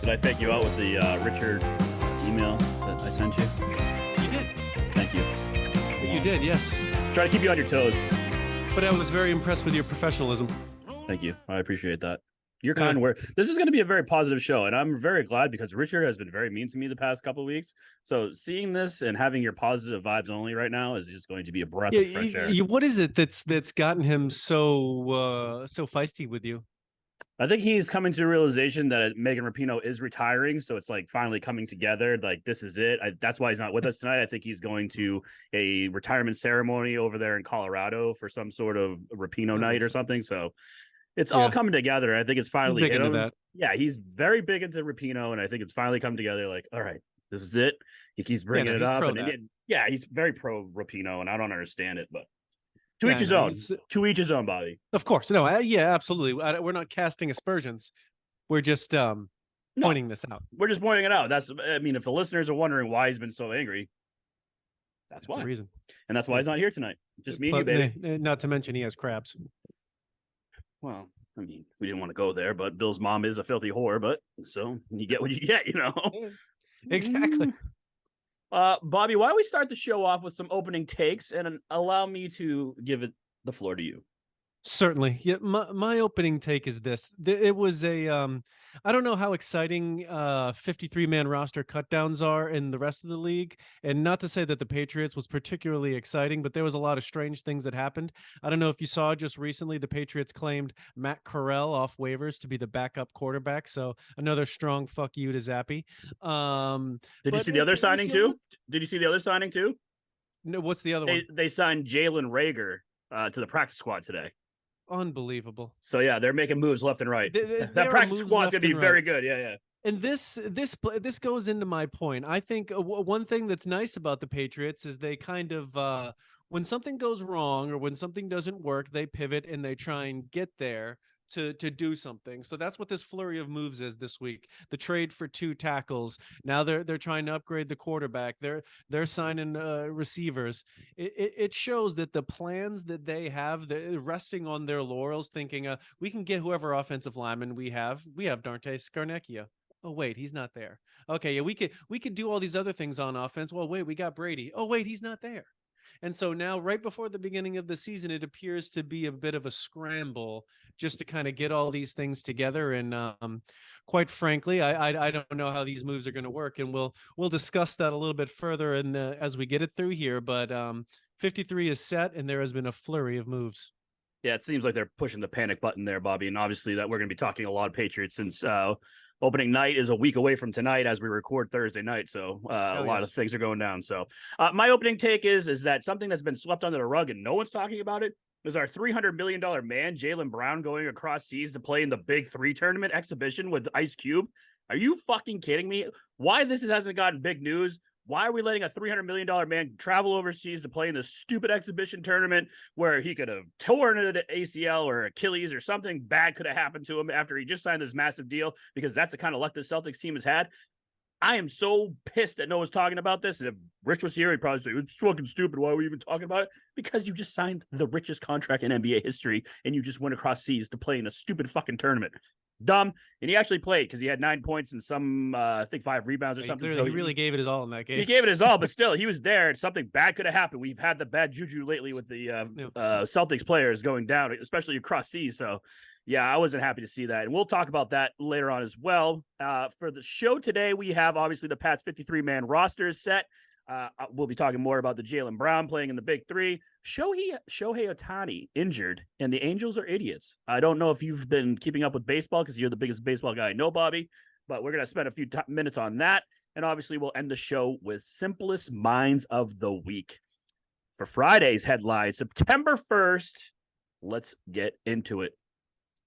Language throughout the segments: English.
Did I fake you out with the Richard email that I sent you? You did. Thank you. You did, yes. Try to keep you on your toes. But I was very impressed with your professionalism. Thank you. I appreciate that. Your kind word. This is going to be a very positive show, and I'm very glad because Richard has been very mean to me the past couple of weeks. So seeing this and having your positive vibes only right now is just going to be a breath of fresh air. What is it that's gotten him so feisty with you? I think he's coming to the realization that Megan Rapinoe is retiring, so it's like finally coming together. Like this is it. That's why he's not with us tonight. I think he's going to a retirement ceremony over there in Colorado for some sort of Rapinoe night or something. So it's all coming together. I think it's finally big into that. Yeah, he's very big into Rapinoe, and I think it's finally come together. Like, all right, this is it. He keeps bringing it up, and he's very pro Rapinoe, and I don't understand it, but. To each his own. To each his own, Bobby. Of course. No, absolutely. We're not casting aspersions. We're just pointing this out. We're just pointing it out. If the listeners are wondering why he's been so angry, that's why. The reason. And that's why he's not here tonight. Just me and you, baby. Not to mention he has crabs. Well, we didn't want to go there, but Bill's mom is a filthy whore, but so you get what you get, Exactly. Bobby, why don't we start the show off with some opening takes and allow me to give it the floor to you? Certainly. Yeah, my opening take is this. It was I don't know how exciting 53-man roster cutdowns are in the rest of the league. And not to say that the Patriots was particularly exciting, but there was a lot of strange things that happened. I don't know if you saw just recently, the Patriots claimed Matt Corral off waivers to be the backup quarterback. So another strong fuck you to Zappy. Did you see the other signing too? Did you see the other signing too? No, what's the other one? They signed Jalen Rager to the practice squad today. Unbelievable. So yeah, they're making moves left and right. That practice squad's gonna be very good. Yeah. And this goes into my point. I think one thing that's nice about the Patriots is they kind of when something goes wrong or when something doesn't work, they pivot and they try and get there to do something. So that's what this flurry of moves is this week. The trade for 2 tackles. Now they're trying to upgrade the quarterback. They're signing receivers. It shows that the plans that they have, they're resting on their laurels, thinking we can get whoever offensive lineman we have. We have Dante Scarnecchia. Oh wait, he's not there. Okay, yeah, we could do all these other things on offense. Well, wait, we got Brady. Oh wait, he's not there. And so now, right before the beginning of the season, it appears to be a bit of a scramble just to kind of get all these things together. And quite frankly, I don't know how these moves are going to work. And we'll discuss that a little bit further as we get it through here. But 53 is set, and there has been a flurry of moves. Yeah, it seems like they're pushing the panic button there, Bobby. And obviously that we're going to be talking a lot of Patriots since opening night is a week away from tonight as we record Thursday night. So a lot of things are going down. So my opening take is that something that's been swept under the rug and no one's talking about it is our $300 million man, Jaylen Brown, going across seas to play in the Big 3 tournament exhibition with Ice Cube. Are you fucking kidding me? Why this hasn't gotten big news? Why are we letting a $300 million man travel overseas to play in this stupid exhibition tournament where he could have torn an ACL or Achilles or something bad could have happened to him after he just signed this massive deal? Because that's the kind of luck the Celtics team has had. I am so pissed that no one's talking about this. And if Rich was here, he'd probably say, it's fucking stupid. Why are we even talking about it? Because you just signed the richest contract in NBA history and you just went across seas to play in a stupid fucking tournament. Dumb. And he actually played because he had 9 points and some, I think 5 rebounds or something. So he really gave it his all in that game. He gave it his all, but still, he was there. And something bad could have happened. We've had the bad juju lately with the Celtics players going down, especially across seas. So, yeah, I wasn't happy to see that. And we'll talk about that later on as well. For the show today, we have obviously the Pats 53-man roster is set. We'll be talking more about the Jaylen Brown playing in the Big 3. Shohei Ohtani injured, and the Angels are idiots. I don't know if you've been keeping up with baseball because you're the biggest baseball guy I know, Bobby, but we're going to spend a few minutes on that. And obviously, we'll end the show with Simplest Minds of the Week. For Friday's headline, September 1st, let's get into it.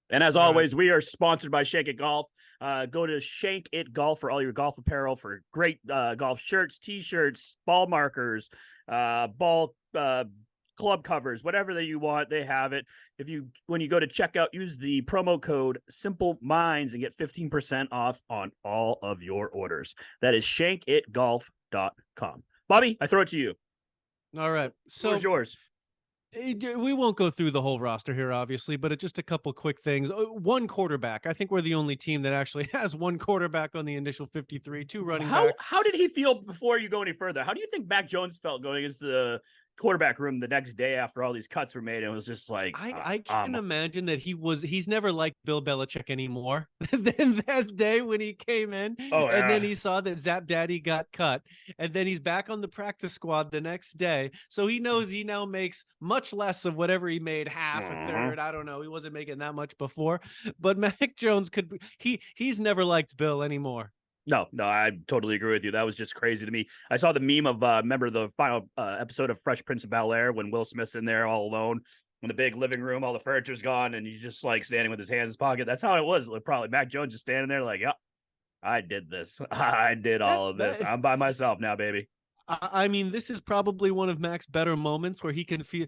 And as always, we are sponsored by Shank It Golf. Go to Shank It Golf for all your golf apparel for great golf shirts, T-shirts, ball markers, ball club covers, whatever that you want, they have it. When you go to checkout, use the promo code Simple Minds and get 15% off on all of your orders. That is shankitgolf.com. Bobby, I throw it to you. All right. So where's yours? We won't go through the whole roster here, obviously, but just a couple quick things. One quarterback. I think we're the only team that actually has one quarterback on the initial 53, two running backs. How did he feel before you go any further? How do you think Mac Jones felt going into the quarterback room the next day after all these cuts were made? And it was just like, I can imagine that he's never liked Bill Belichick anymore than that day when he came in and then he saw that Zap Daddy got cut, and then he's back on the practice squad the next day. So he knows he now makes much less of whatever he made, half a third. I don't know. He wasn't making that much before, but Mac Jones he's never liked Bill anymore. No, I totally agree with you. That was just crazy to me. I saw the meme of remember the final episode of Fresh Prince of Bel-Air when Will Smith's in there all alone in the big living room, all the furniture's gone, and he's just like standing with his hands in his pocket. That's how it was. Probably Mac Jones just standing there like, yep, I did this. I did all of this. I'm by myself now, baby. I mean, this is probably one of Mac's better moments where he can feel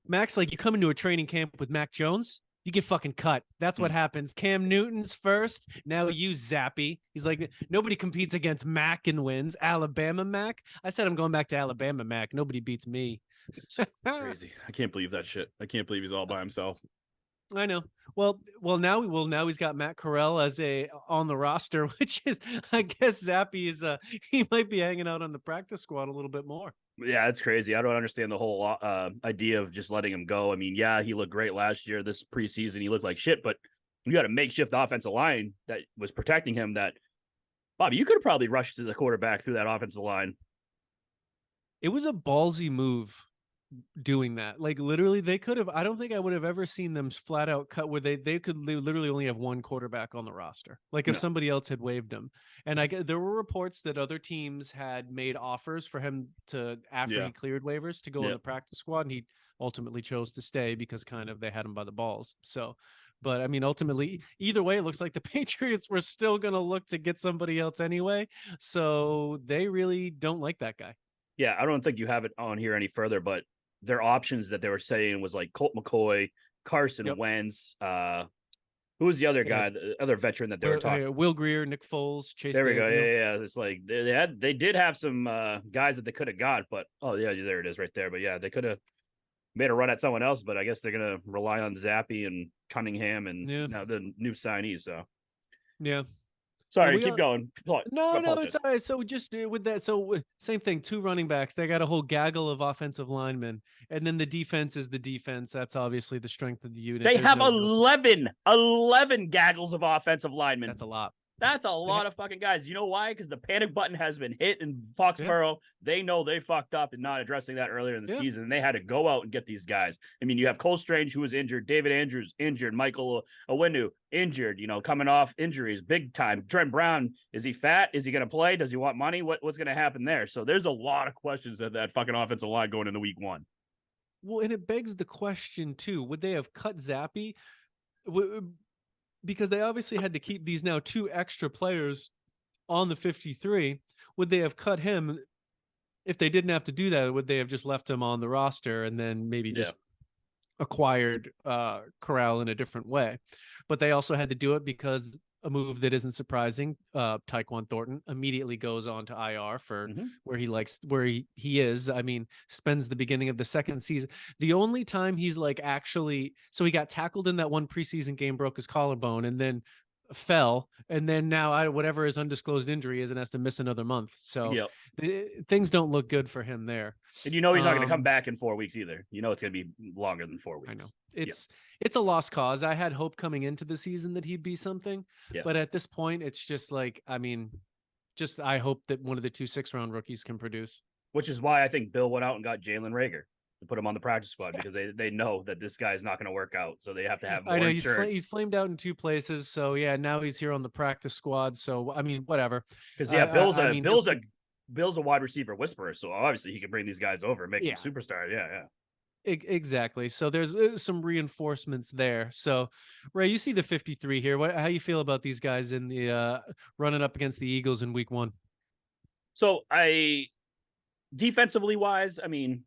Mac's like, you come into a training camp with Mac Jones, you get fucking cut. That's what happens. Cam Newton's first. Now you Zappy. He's like, nobody competes against Mac and wins. Alabama Mac. I said I'm going back to Alabama Mac. Nobody beats me. It's crazy. I can't believe that shit. I can't believe he's all by himself. I know. Well, now he's got Matt Corral as on the roster, which is, I guess Zappy is he might be hanging out on the practice squad a little bit more. Yeah, it's crazy. I don't understand the whole idea of just letting him go. I mean, yeah, he looked great last year. This preseason, he looked like shit, but you got a makeshift offensive line that was protecting him. That, Bobby, you could have probably rushed to the quarterback through that offensive line. It was a ballsy move doing that. Like literally they could have, I don't think I would have ever seen them flat out cut where they could literally only have one quarterback on the roster. Like if somebody else had waived him. And there were reports that other teams had made offers for him to, after he cleared waivers, to go on the practice squad, and he ultimately chose to stay because kind of they had him by the balls. So, but I mean, ultimately, either way, it looks like the Patriots were still going to look to get somebody else anyway. So they really don't like that guy. Yeah, I don't think you have it on here any further, but their options that they were saying was like Colt McCoy, Carson Wentz. Who was the other guy, the other veteran that they were talking? Will Greer, Nick Foles, Chase. There we go. Yeah. It's like they did have some guys that they could have got, but there it is right there. But yeah, they could have made a run at someone else, but I guess they're gonna rely on Zappy and Cunningham and now the new signees. So yeah. Sorry, keep going. No, it's all right. So just with that, same thing, two running backs. They got a whole gaggle of offensive linemen, and then the defense is the defense. That's obviously the strength of the unit. They have 11 gaggles of offensive linemen. That's a lot. That's a lot of fucking guys. You know why? Because the panic button has been hit in Foxborough. They know they fucked up in not addressing that earlier in the season. And they had to go out and get these guys. I mean, you have Cole Strange, who was injured. David Andrews, injured. Michael Owenu, injured, coming off injuries, big time. Trent Brown, is he fat? Is he going to play? Does he want money? What's going to happen there? So there's a lot of questions that fucking offensive line going into week one. Well, and it begs the question, too. Would they have cut Zappy? Because they obviously had to keep these now two extra players on the 53. Would they have cut him if they didn't have to do that? Would they have just left him on the roster and then maybe just acquired Corral in a different way? But they also had to do it because a move that isn't surprising, Tyquan Thornton immediately goes on to IR for where he is. I mean, spends the beginning of the second season. The only time he's like actually, so he got tackled in that one preseason game, broke his collarbone, and then fell, and then now whatever his undisclosed injury is, and has to miss another month. So things don't look good for him there. And he's not going to come back in 4 weeks either. It's going to be longer than 4 weeks. I know it's a lost cause. I had hope coming into the season that he'd be something, but at this point, it's just like, I mean, I hope that one of the 2 6-round rookies can produce. Which is why I think Bill went out and got Jalen Reagor to put him on the practice squad because they know that this guy's not going to work out, so they have to have more insurance. He's flamed out in 2 places, so now he's here on the practice squad. So I mean, whatever. Because Bill's a wide receiver whisperer, so obviously he can bring these guys over, and make them superstars. Yeah. Exactly. So there's some reinforcements there. So Ray, you see the 53 here. How you feel about these guys in the running up against the Eagles in week 1? So defensively wise, I mean,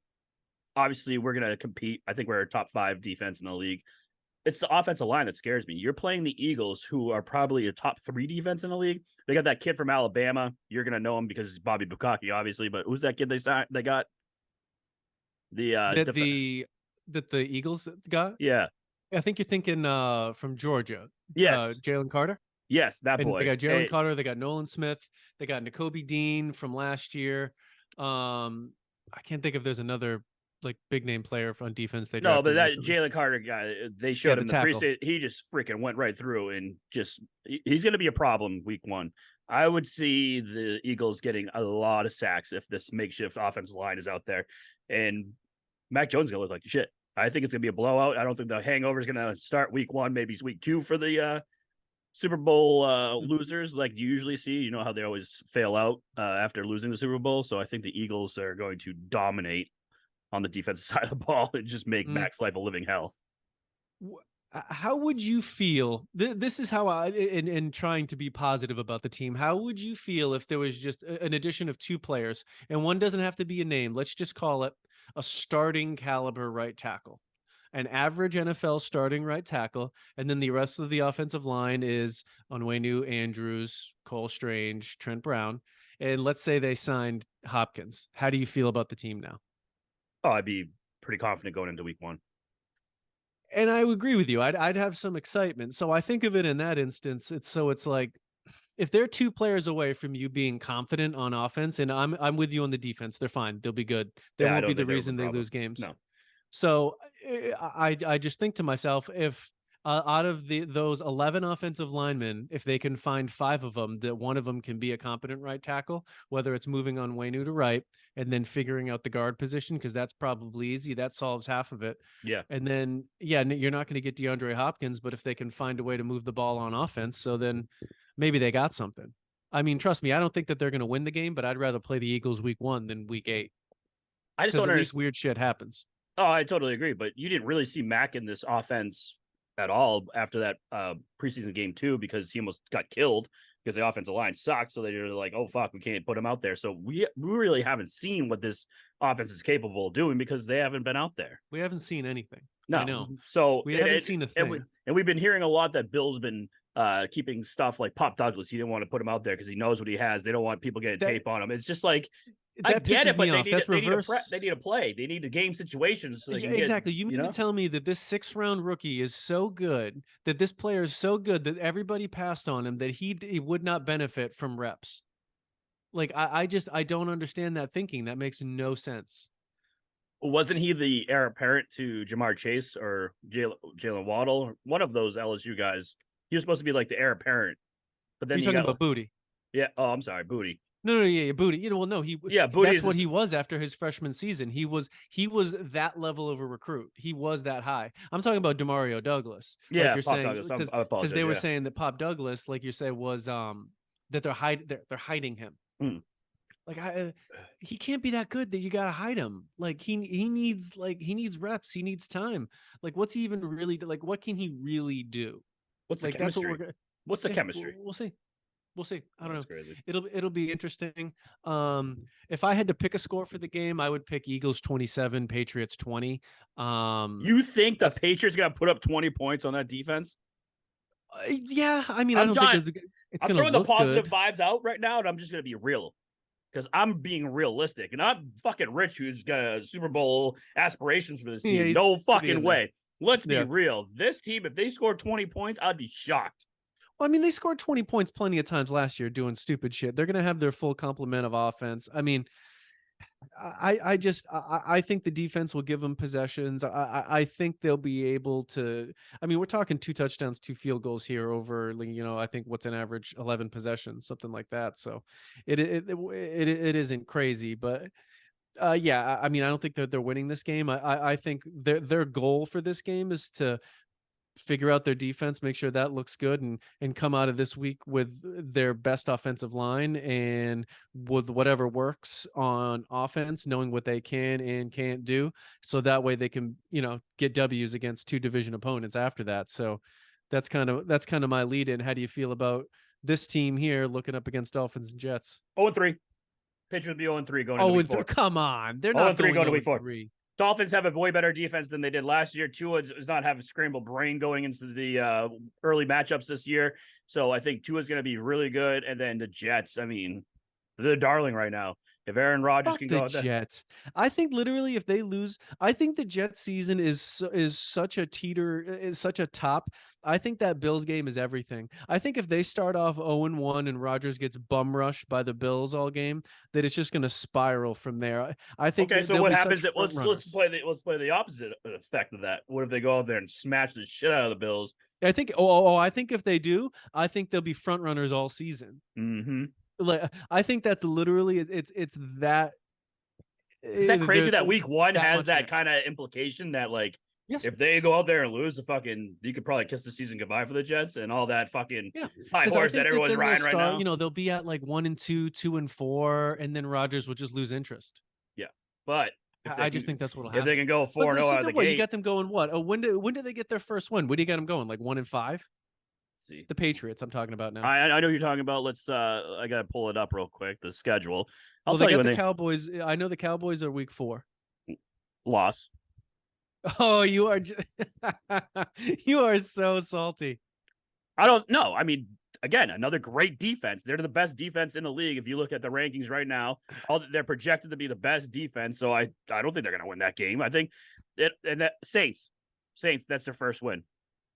obviously we're going to compete. I think we're a top 5 defense in the league. It's the offensive line that scares me. You're playing the Eagles, who are probably a top 3 defense in the league. They got that kid from Alabama. You're going to know him because it's Bobby Bukaki, obviously, but who's that kid they got? The that the Eagles got? Yeah. I think you're thinking from Georgia, Yes. Jalen Carter. Yes, that And they boy. got Jalen Carter, they got Nolan Smith, they got Nakobe Dean from last year. I can't think if there's another like big name player on defense they No, but drafted that recently. Jalen Carter guy, they Yeah, showed the him the tackle. preseason. He just freaking went right through and he's going to be a problem week 1. I would see the Eagles getting a lot of sacks if this makeshift offensive line is out there. And Mac Jones is going to look like shit. I think it's going to be a blowout. I don't think the hangover is going to start week 1. Maybe it's week 2 for the Super Bowl losers, like you usually see. You know how they always fail out after losing the Super Bowl. So I think the Eagles are going to dominate on the defensive side of the ball and just make Mm. Mac's life a living hell. How would you feel? This is how in trying to be positive about the team. How would you feel if there was just an addition of 2 players, and one doesn't have to be a name? Let's just call it a starting caliber right tackle, an average NFL starting right tackle, and then the rest of the offensive line is Onwenu, Andrews, Cole Strange, Trent Brown, and let's say they signed Hopkins. How do you feel about the team now? Oh, I'd be pretty confident going into week 1. And I would agree with you. I'd have some excitement. So I think of it in that instance. It's like if they're 2 players away from you being confident on offense, and I'm with you on the defense, they're fine. They'll be good. They Yeah, I won't be don't the think there was a reason they problem. lose games. No. So I just think to myself, if out of those 11 offensive linemen, if they can find 5 of them, that one of them can be a competent right tackle, whether it's moving on Waynu to right and then figuring out the guard position, because that's probably easy. That solves half of it. Yeah. And then, yeah, you're not going to get DeAndre Hopkins, but if they can find a way to move the ball on offense, so then maybe they got something. I mean, trust me, I don't think that they're going to win the game, but I'd rather play the Eagles week 1 than week 8 I just because don't at least understand. weird shit happens. Oh, I totally agree. But you didn't really see Mac in this offense at all after that preseason game 2 because he almost got killed because the offensive line sucked. So they're like, oh, fuck, we can't put him out there. So we really haven't seen what this offense is capable of doing because they haven't been out there. We haven't seen anything. No. I know. So We haven't seen a thing. And we've been hearing a lot that Bill's been keeping stuff like Pop Douglas. He didn't want to put him out there because he knows what he has. They don't want people getting tape on him. It's just like, I get it, but they need a play. They need a game situation so they can exactly. get, You mean to tell me that this 6th round rookie is so good, that this player is so good that everybody passed on him, that he would not benefit from reps? Like I don't understand that thinking. That makes no sense. Wasn't he the heir apparent to Jamar Chase or Jalen Waddle? One of those LSU guys. He was supposed to be like the heir apparent, but then you're talking about Booty. Yeah. Oh, I'm sorry, Booty. No, yeah, Booty. You know, well, no, Booty. That's what he was after his freshman season. He was that level of a recruit. He was that high. I'm talking about Demario Douglas. Yeah, like you're Pop saying, Douglas. Because they were saying that Pop Douglas, like you say, was that they're hiding him. Like he can't be that good that you gotta hide him. Like he needs reps. He needs time. Like what's he even really like? What can he really do? What's like the chemistry? What's the chemistry? We'll see. We'll see. I don't know. Crazy. It'll be interesting. If I had to pick a score for the game, I would pick Eagles 27, Patriots 20. You think the Patriots gonna put up 20 points on that defense? Yeah, I mean, I don't think it's I'm gonna throwing the look positive good. vibes out right now, and I'm just gonna be real because I'm being realistic, and I'm fucking Rich, who's got Super Bowl aspirations for this team. No fucking way. Let's be real. This team, if they scored 20 points, I'd be shocked. Well, I mean, they scored 20 points plenty of times last year doing stupid shit. They're going to have their full complement of offense. I mean, I think the defense will give them possessions. I think they'll be able to. I mean, we're talking 2 touchdowns, 2 field goals here over, I think what's an average 11 possessions, something like that. So it isn't crazy, but yeah, I mean, I don't think that they're winning this game. I think their goal for this game is to figure out their defense, make sure that looks good, and come out of this week with their best offensive line and with whatever works on offense, knowing what they can and can't do. So that way they can, get W's against 2 division opponents after that. So that's kind of my lead in. How do you feel about this team here looking up against Dolphins and Jets? 0-3. Patriots would be 0-3 going into week 4. Come on. They're not 0-3 going to week 4. 3. Dolphins have a way better defense than they did last year. Tua does not have a scrambled brain going into the early matchups this year. So I think Tua is going to be really good. And then the Jets, I mean, they're darling right now. If Aaron Rodgers Fuck can the go out there, Jets. I think literally if they lose, I think the Jets season is such a is such a top. I think that Bills game is everything. I think if they start off 0-1 and Rodgers gets bum rushed by the Bills all game, that it's just going to spiral from there. I think okay. So they'll what be happens? such front Let's runners. play the opposite effect of that. What if they go out there and smash the shit out of the Bills? I think I think if they do, I think they'll be front runners all season. Mm-hmm. Like I think that's literally it's that. Is that crazy that week one has that there. kind of implication that like Yes. if they go out there and lose, you could probably kiss the season goodbye for the Jets and all that fucking high horse that everyone's riding right now. You know, they'll be at like 1-2, 2-4, and then Rodgers will just lose interest. Yeah, but I just think that's what'll if happen. they can go 4-0 out of the gate. You got them going what? Oh, when do they get their first win? When do you got them going? Like 1-5? Let's see. The Patriots I'm talking about now. I know you're talking about. Let's I gotta pull it up real quick. The schedule. I'll tell you when the Cowboys. I know the Cowboys are week 4. Loss. Oh, you are you are so salty. I don't know. I mean, again, another great defense. They're the best defense in the league. If you look at the rankings right now, they're projected to be the best defense. So I don't think they're going to win that game. I think Saints, that's their first win.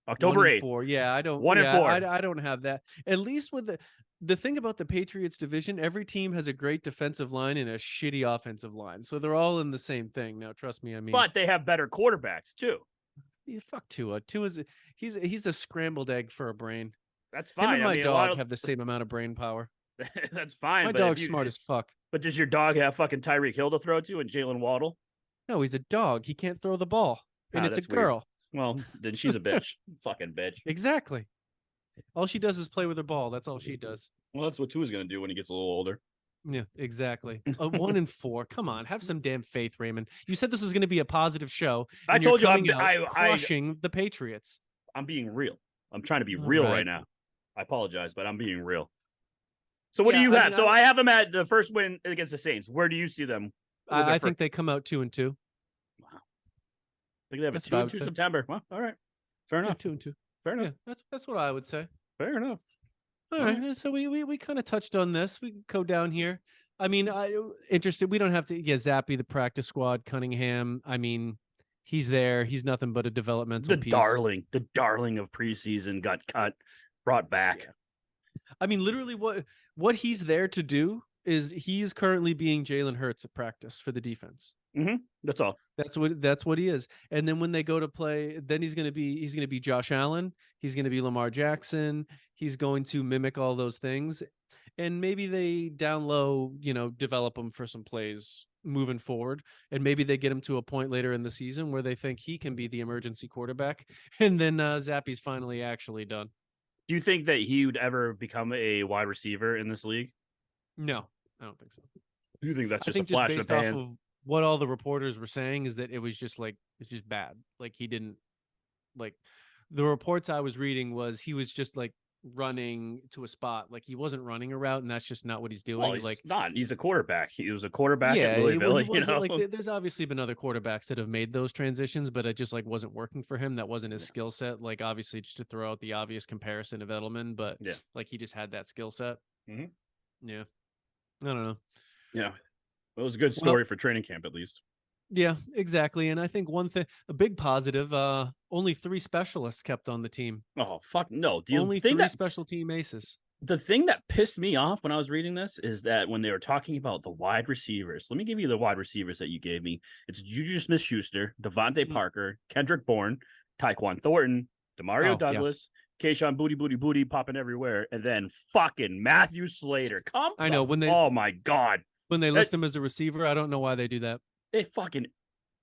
October 8th. Yeah, I don't. 1-4. I don't have that. At least with the thing about the Patriots division, every team has a great defensive line and a shitty offensive line, so they're all in the same thing. Now, trust me. I mean, but they have better quarterbacks too. Yeah, fuck Tua. Tua's he's a scrambled egg for a brain. That's fine. Him and my dog have the same amount of brain power. That's fine. My dog's smart as fuck. But does your dog have fucking Tyreek Hill to throw to and Jalen Waddle? No, he's a dog. He can't throw the ball, and it's a girl. Weird. Well, then she's a bitch. Fucking bitch. Exactly. All she does is play with her ball. That's all she does. Well, that's what Tua's gonna do when he gets a little older. Yeah, exactly. 1-4. Come on, have some damn faith, Raymond. You said this was going to be a positive show. I told you I'm crushing the Patriots. I'm being real. I'm trying to be real right now. I apologize, but I'm being real. So what do you have? I have them at the first win against the Saints. Where do you see them? I think they come out 2-2. Wow. I think they have a 2-2 September. Well, all right. Fair enough. 2-2. Fair enough. Yeah, that's what I would say. Fair enough. All right. So we kind of touched on this. We can go down here. I mean, interested. We don't have to. Yeah, Zappy, the practice squad, Cunningham. I mean, he's there. He's nothing but a developmental piece. The darling of preseason got cut, brought back. I mean, literally, what he's there to do is he's currently being Jalen Hurts at practice for the defense. Mm-hmm. That's all. That's what he is. And then when they go to play, then he's gonna be Josh Allen. He's gonna be Lamar Jackson. He's going to mimic all those things, and maybe they down low, develop him for some plays moving forward, and maybe they get him to a point later in the season where they think he can be the emergency quarterback, and then Zappy's finally actually done. Do you think that he would ever become a wide receiver in this league? No, I don't think so. Do you think that's just a flash in the pan? Off of what all the reporters were saying is that it was just bad. Like he didn't the reports I was reading was he was just like running to a spot. Like he wasn't running a route, and that's just not what he's doing. Well, he's a quarterback. He was a quarterback at Louisville. There's obviously been other quarterbacks that have made those transitions, but it just wasn't working for him. That wasn't his skill set. Like obviously just to throw out the obvious comparison of Edelman, but he just had that skill set. Mm-hmm. Yeah. I don't know. Yeah. It was a good story for training camp, at least. Yeah, exactly. And I think a big positive, only 3 specialists kept on the team. Oh, fuck no. Only 3 special team aces. The thing that pissed me off when I was reading this is that when they were talking about the wide receivers, let me give you the wide receivers that you gave me. It's Juju Smith-Schuster, Devontae Parker, Kendrick Bourne, Tyquan Thornton, Demario Douglas, Keyshawn Booty popping everywhere, and then fucking Matthew Slater. Oh my God. When they list him as a receiver, I don't know why they do that. It fucking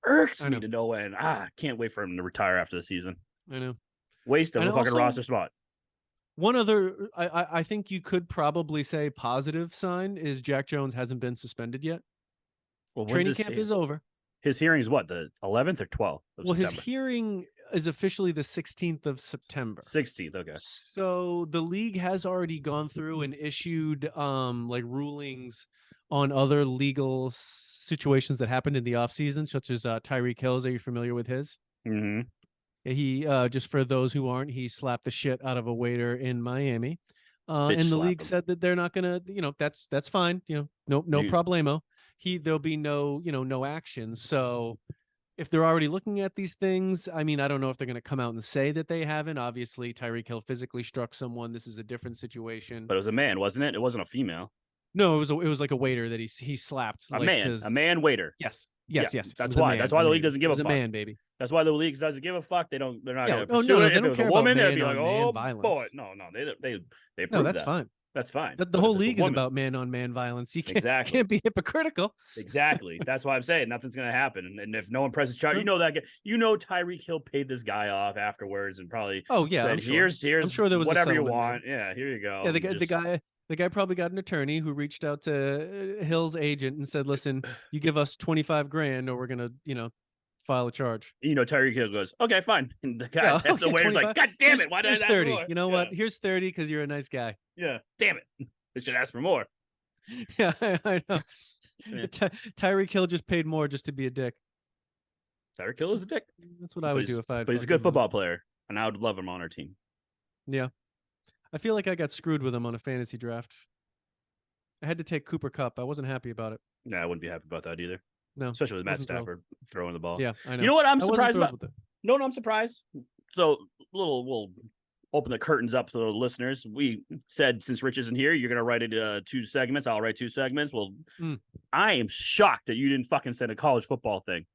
irks me to no end. Can't wait for him to retire after the season. I know. Waste of a fucking roster spot. One other, I think you could probably say positive sign is Jack Jones hasn't been suspended yet. Well, training camp is over. His hearing is what, the 11th or 12th of September? His hearing is officially the 16th of September. 16th, okay. So the league has already gone through and issued rulings on other legal situations that happened in the offseason, such as Tyreek Hill. Are you familiar with his? Mm-hmm. He, just for those who aren't, he slapped the shit out of a waiter in Miami. And the league said that they're not going to, that's fine. No problemo. there'll be no action. So if they're already looking at these things, I mean, I don't know if they're going to come out and say that they haven't. Obviously, Tyreek Hill physically struck someone. This is a different situation. But it was a man, wasn't it? It wasn't a female. No, it was like a waiter that he slapped. A like, man waiter. Yes. That's why. That's why the league doesn't give a fuck. Man, baby. That's why the league doesn't give a fuck. They're not going to pursue no, it. they If don't it was care a about woman, they'd be man like, on man oh violence. boy, they approve that's that. fine. That's fine. The whole league is about man-on-man violence. You can't be hypocritical. Exactly. That's why I'm saying nothing's going to happen. And if no one presses charge, Tyreek Hill paid this guy off afterwards and probably said, here's I'm sure there was whatever you want. Yeah, here you go. Yeah, the guy probably got an attorney who reached out to Hill's agent and said, listen, you give us $25,000 or we're going to, file a charge. Tyreek Hill goes, okay, fine. And the guy, the waiter's like, God damn it. Why did I ask 30? More? You know what? Here's 30 because you're a nice guy. Yeah. Damn it. They should ask for more. Yeah, I know. Yeah. Tyreek Hill just paid more just to be a dick. Tyreek Hill is a dick. That's what I would do if I. But he's a good football player, and I would love him on our team. Yeah, I feel like I got screwed with him on a fantasy draft. I had to take Cooper Kupp. I wasn't happy about it. Yeah, I wouldn't be happy about that either. No, especially with Matt Stafford throwing the ball. Yeah, I know. You know what I'm surprised about? No, I'm surprised. So we'll open the curtains up to the listeners. We said since Rich isn't here, you're gonna write it 2 segments. I'll write 2 segments. Well, I am shocked that you didn't fucking send a college football thing.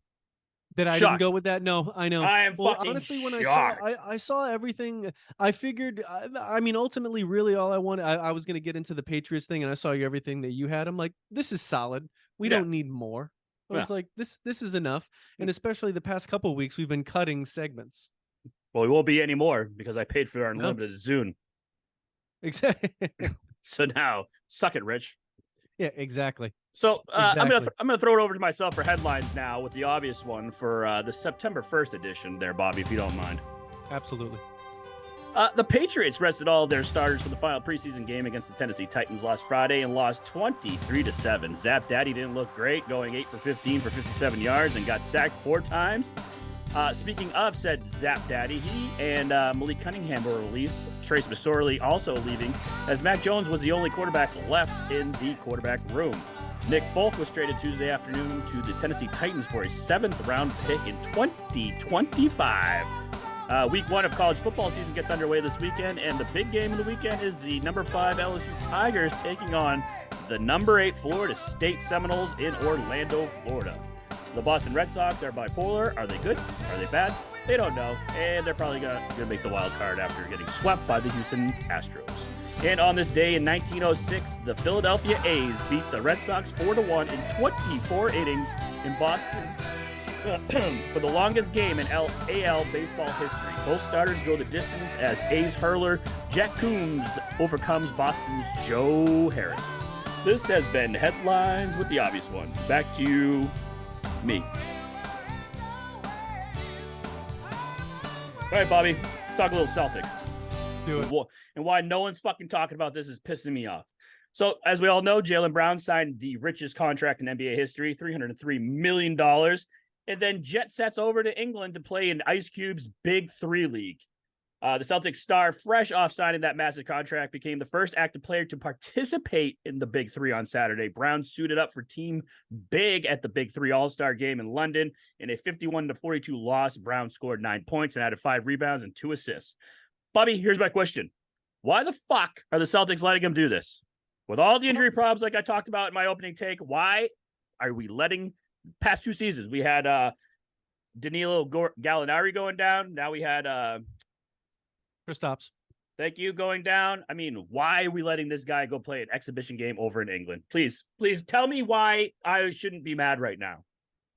That I didn't go with that? No, I know. I am fucking honestly, when shocked. I saw everything, I figured, I mean, ultimately, really all I wanted, I was going to get into the Patriots thing, and I saw everything that you had. I'm like, this is solid. We don't need more. I was like, this is enough. And especially the past couple of weeks, we've been cutting segments. Well, we won't be anymore because I paid for our unlimited Zune. Exactly. So now, suck it, Rich. Yeah, exactly. So I'm gonna throw it over to myself for headlines now with the obvious one for the September 1st edition there, Bobby, if you don't mind. Absolutely. The Patriots rested all of their starters for the final preseason game against the Tennessee Titans last Friday and lost 23-7. Zap Daddy didn't look great, going 8 for 15 for 57 yards and got sacked 4 times. Speaking of said Zap Daddy, he and Malik Cunningham were released. Trace McSorley also leaving, as Mac Jones was the only quarterback left in the quarterback room. Nick Folk was traded Tuesday afternoon to the Tennessee Titans for a 7th-round pick in 2025. Week 1 of college football season gets underway this weekend, and the big game of the weekend is the number 5 LSU Tigers taking on the number 8 Florida State Seminoles in Orlando, Florida. The Boston Red Sox are bipolar. Are they good? Are they bad? They don't know, and they're probably gonna make the wild card after getting swept by the Houston Astros. And on this day in 1906, the Philadelphia A's beat the Red Sox 4-1 in 24 innings in Boston for the longest game in AL baseball history. Both starters go the distance as A's hurler Jack Coombs overcomes Boston's Joe Harris. This has been Headlines with the Obvious One. Back to you, me. All right, Bobby, let's talk a little Celtics. Do it. And why no one's fucking talking about this is pissing me off. So, as we all know, Jaylen Brown signed the richest contract in NBA history, $303 million, and then jet sets over to England to play in Ice Cube's Big 3 League. The Celtics star, fresh off signing that massive contract, became the first active player to participate in the Big 3 on Saturday. Brown suited up for Team Big at the Big 3 All-Star game in London. In a 51-42 loss, Brown scored 9 points and added 5 rebounds and 2 assists. Bobby, here's my question. Why the fuck are the Celtics letting him do this? With all the injury problems like I talked about in my opening take, why are we letting past 2 seasons? We had Danilo Gallinari going down. Now we had Kristaps. Thank you, going down. I mean, why are we letting this guy go play an exhibition game over in England? Please tell me why I shouldn't be mad right now.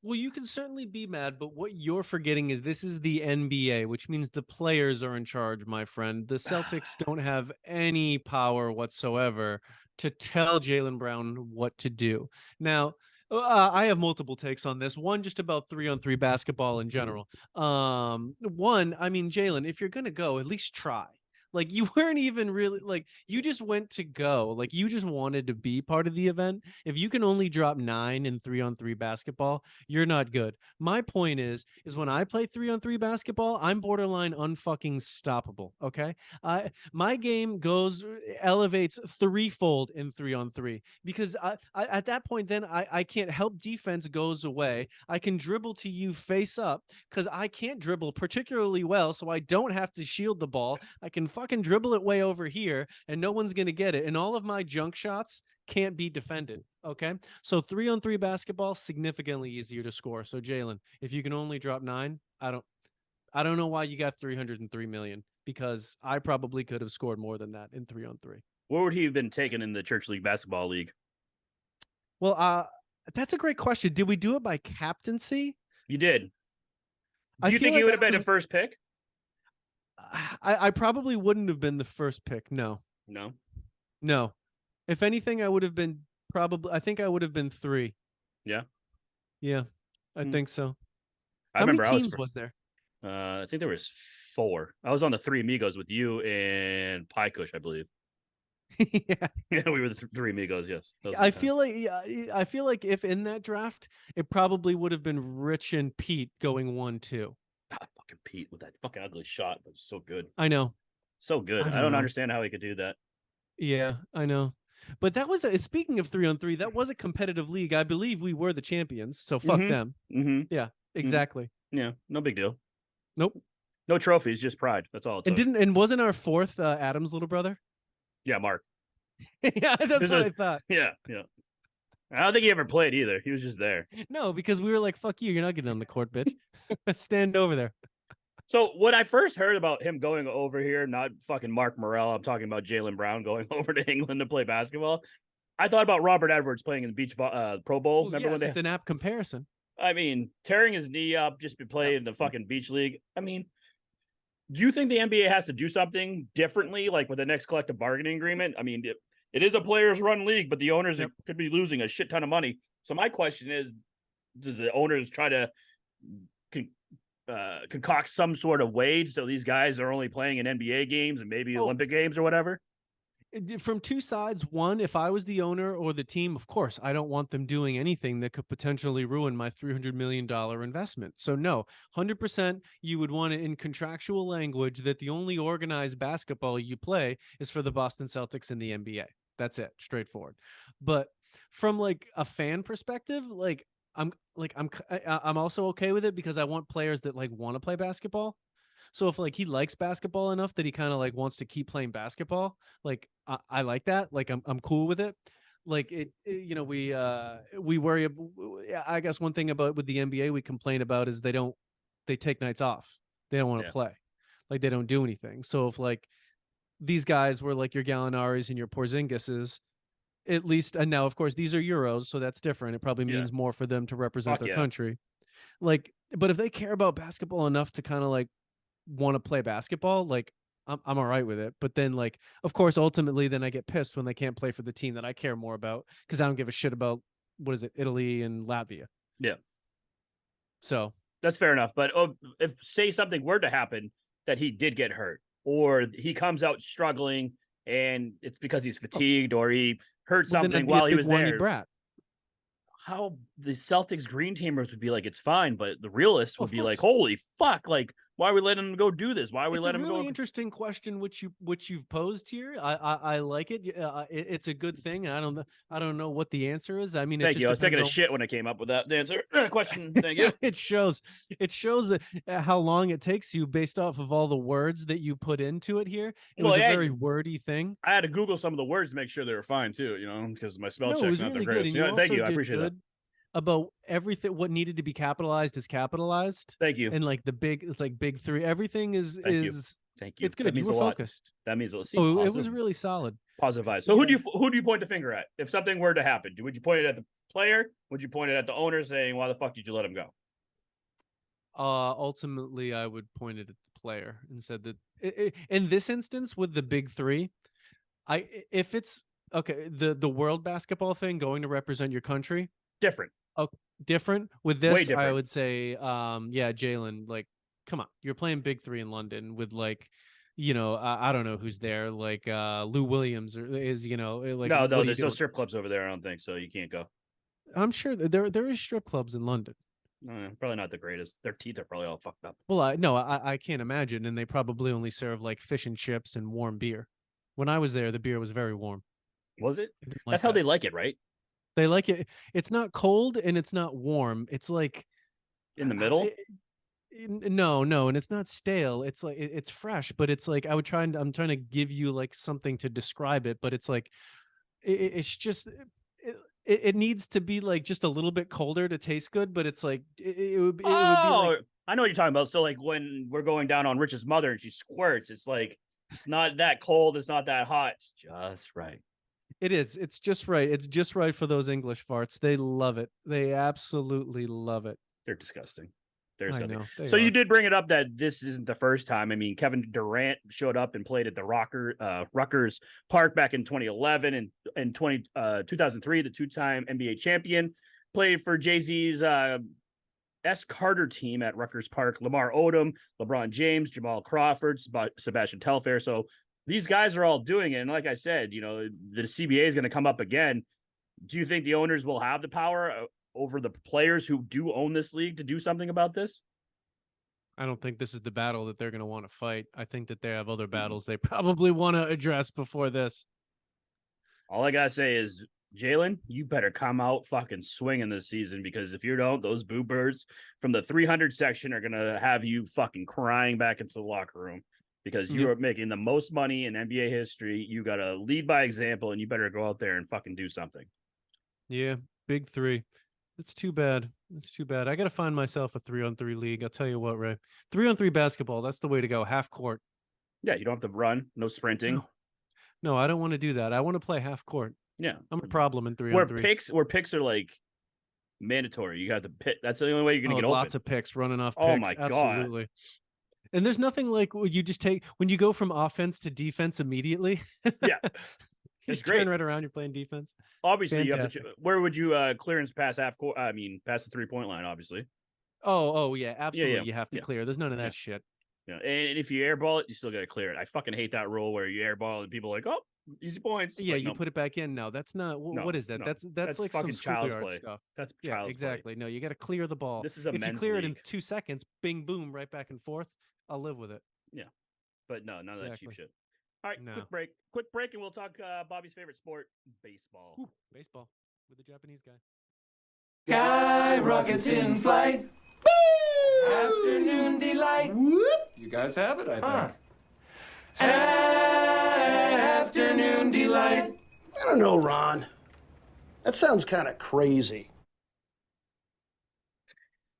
Well, you can certainly be mad, but what you're forgetting is this is the NBA, which means the players are in charge, my friend. The Celtics don't have any power whatsoever to tell Jaylen Brown what to do. Now, I have multiple takes on this. One, just about 3-on-3 basketball in general. One, I mean, Jaylen, if you're going to go, at least try. Like you weren't even really like you just went to go. Like you just wanted to be part of the event. If you can only drop 9 in 3-on-3 basketball, you're not good. My point is when I play 3-on-3 basketball, I'm borderline unfucking stoppable. Okay. My game elevates threefold in 3-on-3 because at that point, then I can't help defense goes away. I can dribble to you face up because I can't dribble particularly well. So I don't have to shield the ball. I can fucking dribble it way over here and no one's going to get it. And all of my junk shots can't be defended. Okay. So 3-on-3 basketball, significantly easier to score. So Jaylen, if you can only drop 9, I don't know why you got 303 million because I probably could have scored more than that in 3-on-3. Where would he have been taken in the Church League Basketball League? Well, that's a great question. Did we do it by captaincy? You did. Do I you feel think he like would have been a first pick? I probably wouldn't have been the first pick. No. If anything, I would have been I think I would have been 3. Yeah. Yeah, I think so. How many teams was there? I think there was 4. I was on the 3 Amigos with you and Pie Kush, I believe. Yeah. Yeah, we were the 3 Amigos. Yes. I feel like if in that draft, it probably would have been Rich and Pete going 1-2. God, fucking Pete with that fucking ugly shot. That was so good. I know. So good. I don't understand how he could do that. Yeah, I know. But that was speaking of 3-on-3, that was a competitive league. I believe we were the champions. So fuck them. Yeah, exactly. Yeah, no big deal. Nope. No trophies, just pride. That's all. And wasn't our 4th Adam's little brother? Yeah, Mark. Yeah, that's what I thought. Yeah. I don't think he ever played either. He was just there. No, because we were like, fuck you. You're not getting on the court, bitch. Stand over there. So when I first heard about him going over here, not fucking Mark Morrell, I'm talking about Jaylen Brown going over to England to play basketball. I thought about Robert Edwards playing in the Beach Pro Bowl. Remember when it's an apt comparison. I mean, tearing his knee up just to play in the fucking beach league. I mean, do you think the NBA has to do something differently, like with the next collective bargaining agreement? I mean, it is a players run league, but the owners could be losing a shit ton of money. So my question is, does the owners try to concoct some sort of wage so these guys are only playing in NBA games and maybe Olympic games or whatever? From two sides. One, if I was the owner or the team, of course, I don't want them doing anything that could potentially ruin my $300 million investment. So no, 100% you would want it in contractual language that the only organized basketball you play is for the Boston Celtics in the NBA. That's it, straightforward. But from like a fan perspective, I'm also okay with it because I want players that like want to play basketball. So if like he likes basketball enough that he kind of like wants to keep playing basketball, like I like that. Like I'm cool with it. Like we worry. I guess one thing about with the NBA we complain about is they take nights off. They don't want to play. Like they don't do anything. So if like these guys were like your Gallinaris and your Porzingises, at least, and now of course these are Euros, so that's different. It probably means more for them to represent their country. Like, but if they care about basketball enough to kind of like want to play basketball, like I'm all right with it. But then like, of course, ultimately then I get pissed when they can't play for the team that I care more about because I don't give a shit about Italy and Latvia. Yeah. So that's fair enough. But if say something were to happen that he did get hurt or he comes out struggling and it's because he's fatigued or he heard something while he was there. Brat. How the Celtics green teamers would be like, it's fine, but the realists would be like, holy fuck, like, why are we letting him go do this? Why are we letting him go? It's a really interesting question which you've posed here. I like it. It's a good thing. I don't know what the answer is. I mean, thank you. I was taking a shit when I came up with that answer question. Thank you. It shows how long it takes you based off of all the words that you put into it here. It was a very wordy thing. I had to Google some of the words to make sure they were fine too, because my spell check's not the greatest. Yeah, thank you. I appreciate that. About everything, what needed to be capitalized is capitalized. Thank you. And like it's like big 3. Everything is Thank you. It's good. You were focused. That means it was really solid. Positive vibes. So who do you point the finger at if something were to happen? Would you point it at the player? Would you point it at the owner saying, "Why the fuck did you let him go?" Ultimately, I would point it at the player and said that in this instance with the big 3, if it's okay, the world basketball thing going to represent your country, different. Oh, different with this. Way different. I would say, Jaylen, like, come on, you're playing big 3 in London with like I don't know who's there, like Lou Williams is, like, No, what are you there's no doing? strip clubs over there. I don't think so. You can't go. I'm sure that there is strip clubs in London. Probably not the greatest. Their teeth are probably all fucked up. Well, I can't imagine, and they probably only serve like fish and chips and warm beer. When I was there, the beer was very warm. Was it? I didn't That's like how that. they like it, right? They like it. It's not cold and it's not warm. It's like In the uh, middle. no, and it's not stale. It's like it's fresh, but it's like I'm trying to give you like something to describe it, but it's like it's just it needs to be like just a little bit colder to taste good, but it's like it would be like Oh, I know what you're talking about. So like when we're going down on Rich's mother and she squirts, it's like it's not that cold, it's not that hot. It's just right. it is. It's just right. It's just right for those English farts. They love it. They absolutely love it. They're disgusting. They're I disgusting. know they So you are. did bring it up that this isn't the first time. I mean, Kevin Durant showed up and played at the Rutgers Park back in 2011 and 2003, the two-time NBA champion. Played for Jay-Z's S. Carter team at Rutgers Park. Lamar Odom, LeBron James, Jamal Crawford, Sebastian Telfair. So these guys are all doing it. And like I said, the CBA is going to come up again. Do you think the owners will have the power over the players who do own this league to do something about this? I don't think this is the battle that they're going to want to fight. I think that they have other battles they probably want to address before this. All I gotta say is, Jaylen, you better come out fucking swinging this season, because if you don't, those boo birds from the 300 section are gonna have you fucking crying back into the locker room, because you are making the most money in NBA history. You gotta lead by example, and you better go out there and fucking do something. Yeah, big three. It's too bad. It's too bad. I got to find myself a 3-on-3 league. I'll tell you what, Ray. 3-on-3 basketball. That's the way to go. Half court. Yeah, you don't have to run, no sprinting. No, I don't want to do that. I want to play half court. Yeah, I'm a problem in 3-on-3. Where picks are like mandatory. You got to pick. That's the only way you're gonna get lots open. of picks, running off picks. Oh my Absolutely. God. And there's nothing like when you go from offense to defense immediately. Yeah. You just turn right around. You're playing defense. Obviously, fantastic. You have to. Where would you clearance pass half court? I mean, pass the 3-point line. Obviously. Oh yeah, absolutely. Yeah. You have to clear. There's none of that shit. Yeah, and if you airball it, you still got to clear it. I fucking hate that rule where you airball and people are like, oh, easy points. Yeah, like, you put it back in. No, that's not. What is that? No. That's like fucking some child's schoolyard play. stuff. That's child's exactly. Play. No, you got to clear the ball. This is a if men's you clear league. it in 2 seconds, bing boom, right back and forth. I'll live with it. Yeah, but no, none of that cheap shit. All right, quick break, and we'll talk Bobby's favorite sport, baseball. Ooh, baseball with the Japanese guy. Sky rockets in flight. Woo! Afternoon delight. Whoop. You guys have it, I think. Afternoon delight. I don't know, Ron. That sounds kind of crazy.